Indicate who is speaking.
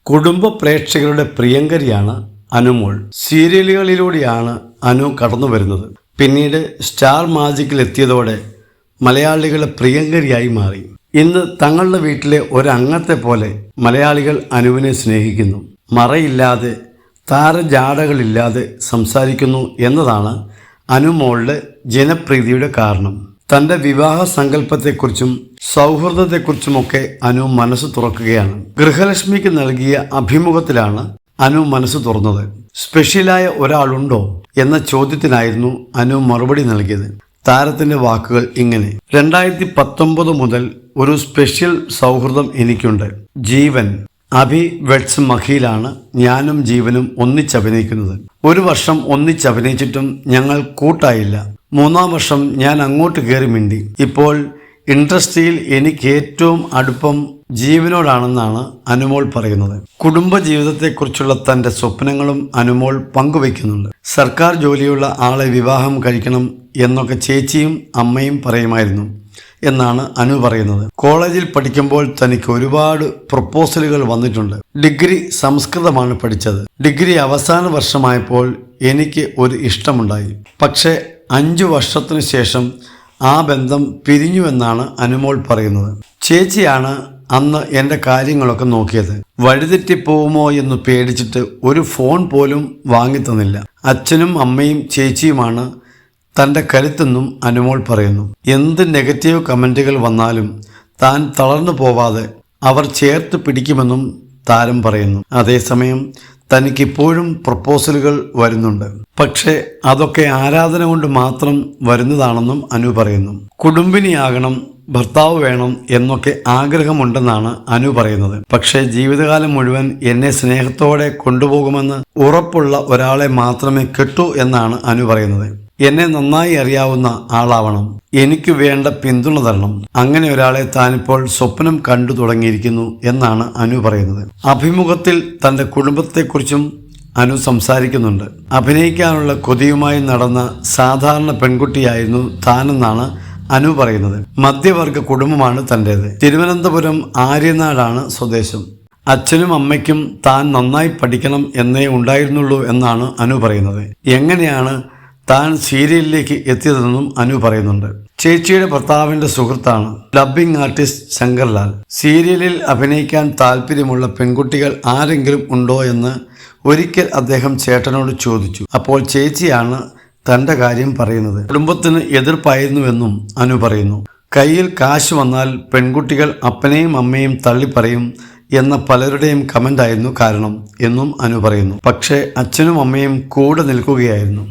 Speaker 1: കുടുംബ പ്രേക്ഷകരുടെ പ്രിയങ്കരിയാണ് അനുമോൾ. സീരിയലുകളിലൂടെയാണ് അനു കടന്നു വരുന്നത്. പിന്നീട് സ്റ്റാർ മാജിക്കിൽ എത്തിയതോടെ മലയാളികളുടെ പ്രിയങ്കരിയായി മാറി. ഇന്ന് തങ്ങളുടെ വീട്ടിലെ ഒരംഗത്തെ പോലെ മലയാളികൾ അനുവിനെ സ്നേഹിക്കുന്നു. മറയില്ലാതെ താരജാടകളില്ലാതെ സംസാരിക്കുന്നു എന്നതാണ് അനുമോളുടെ ജനപ്രീതിയുടെ കാരണം. തൻ്റെ വിവാഹ സങ്കല്പത്തെക്കുറിച്ചും സൗഹൃദത്തെക്കുറിച്ചുമൊക്കെ അനു മനസ്സ് തുറക്കുകയാണ്. ഗൃഹലക്ഷ്മിക്ക് നൽകിയ അഭിമുഖത്തിലാണ് അനു മനസ്സ് തുറന്നത്. സ്പെഷ്യലായ ഒരാളുണ്ടോ എന്ന ചോദ്യത്തിനായിരുന്നു അനു മറുപടി നൽകിയത്. താരത്തിന്റെ വാക്കുകൾ ഇങ്ങനെ: 2019 മുതൽ ഒരു സ്പെഷ്യൽ സൗഹൃദം എനിക്കുണ്ട്. ജീവൻ അഭി വെഡ്സ് മഹിയിലാണ് ഞാനും ജീവനും ഒന്നിച്ചഭിനയിക്കുന്നത്. 1 വർഷം ഒന്നിച്ചഭിനയിച്ചിട്ടും ഞങ്ങൾ കൂട്ടായില്ല. 3-ാം വർഷം ഞാൻ അങ്ങോട്ട് കയറി മിണ്ടി. ഇപ്പോൾ ഇൻഡസ്ട്രിയിൽ എനിക്ക് ഏറ്റവും അടുപ്പം ജീവനോടാണെന്നാണ് അനുമോൾ പറയുന്നത്. കുടുംബജീവിതത്തെക്കുറിച്ചുള്ള തൻ്റെ സ്വപ്നങ്ങളും അനുമോൾ പങ്കുവയ്ക്കുന്നുണ്ട്. സർക്കാർ ജോലിയുള്ള ആളെ വിവാഹം കഴിക്കണം എന്നൊക്കെ ചേച്ചിയും അമ്മയും പറയുമായിരുന്നു എന്നാണ് അനു പറയുന്നത്. കോളേജിൽ പഠിക്കുമ്പോൾ തനിക്ക് ഒരുപാട് പ്രപ്പോസലുകൾ വന്നിട്ടുണ്ട്. ഡിഗ്രി സംസ്കൃതമാണ് പഠിച്ചത്. ഡിഗ്രി അവസാന വർഷമായപ്പോൾ എനിക്ക് ഒരു ഇഷ്ടമുണ്ടായി. പക്ഷേ 5 വർഷത്തിനു ശേഷം ആ ബന്ധം പിരിഞ്ഞുവെന്നാണ് അനുമോൾ പറയുന്നത്. ചേച്ചിയാണ് അന്ന് എൻ്റെ കാര്യങ്ങളൊക്കെ നോക്കിയത്. വഴിതെറ്റിപ്പോവുമോ എന്ന് പേടിച്ചിട്ട് ഒരു ഫോൺ പോലും വാങ്ങിത്തന്നില്ല. അച്ഛനും അമ്മയും ചേച്ചിയുമാണ് തൻ്റെ കരുത്തെന്നും അനുമോൾ പറയുന്നു. എന്ത് നെഗറ്റീവ് കമൻറ്റുകൾ വന്നാലും താൻ തളർന്നു പോവാതെ അവർ ചേർത്ത് പിടിക്കുമെന്നും താരം പറയുന്നു. അതേസമയം തനിക്കിപ്പോഴും പ്രപ്പോസലുകൾ വരുന്നുണ്ട്. പക്ഷേ അതൊക്കെ ആരാധന കൊണ്ട് മാത്രം വരുന്നതാണെന്നും അനു പറയുന്നു. കുടുംബിനിയാകണം, ഭർത്താവ് വേണം എന്നൊക്കെ ആഗ്രഹമുണ്ടെന്നാണ് അനു പറയുന്നത്. പക്ഷേ ജീവിതകാലം മുഴുവൻ എന്നെ സ്നേഹത്തോടെ കൊണ്ടുപോകുമെന്ന് ഉറപ്പുള്ള ഒരാളെ മാത്രമേ കെട്ടൂ എന്നാണ് അനു പറയുന്നത്. എന്നെ നന്നായി അറിയാവുന്ന ആളാവണം, എനിക്ക് വേണ്ട പിന്തുണ തരണം. അങ്ങനെ ഒരാളെ താനിപ്പോൾ സ്വപ്നം കണ്ടു തുടങ്ങിയിരിക്കുന്നു എന്നാണ് അനു പറയുന്നത്. അഭിമുഖത്തിൽ തൻ്റെ കുടുംബത്തെക്കുറിച്ചും അനു സംസാരിക്കുന്നുണ്ട്. അഭിനയിക്കാനുള്ള കൊതിയുമായി നടന്ന സാധാരണ പെൺകുട്ടിയായിരുന്നു താനെന്നാണ് അനു പറയുന്നത്. മധ്യവർഗ കുടുംബമാണ് തൻ്റേത്. തിരുവനന്തപുരം ആര്യനാടാണ് സ്വദേശം. അച്ഛനും അമ്മയ്ക്കും താൻ നന്നായി പഠിക്കണം എന്നേ ഉണ്ടായിരുന്നുള്ളൂ എന്നാണ് അനു പറയുന്നത്. എങ്ങനെയാണ് താൻ സീരിയലിലേക്ക് എത്തിയതെന്നും അനു പറയുന്നുണ്ട്. ചേച്ചിയുടെ ഭർത്താവിന്റെ സുഹൃത്താണ് ഡബ്ബിംഗ് ആർട്ടിസ്റ്റ് ശങ്കർലാൽ. സീരിയലിൽ അഭിനയിക്കാൻ താല്പര്യമുള്ള പെൺകുട്ടികൾ ആരെങ്കിലും ഉണ്ടോ എന്ന് ഒരിക്കൽ അദ്ദേഹം ചേട്ടനോട് ചോദിച്ചു. അപ്പോൾ ചേച്ചിയാണ് തൻ്റെ കാര്യം പറയുന്നത്. കുടുംബത്തിന് എതിർപ്പായിരുന്നുവെന്നും അനു പറയുന്നു. കയ്യിൽ കാശ് വന്നാൽ പെൺകുട്ടികൾ അപ്പനെയും അമ്മയും തള്ളിപ്പറയും എന്ന പലരുടെയും കമൻ്റായിരുന്നു കാരണം എന്നും അനു പറയുന്നു. പക്ഷേ അച്ഛനും അമ്മയും കൂടെ നിൽക്കുകയായിരുന്നു.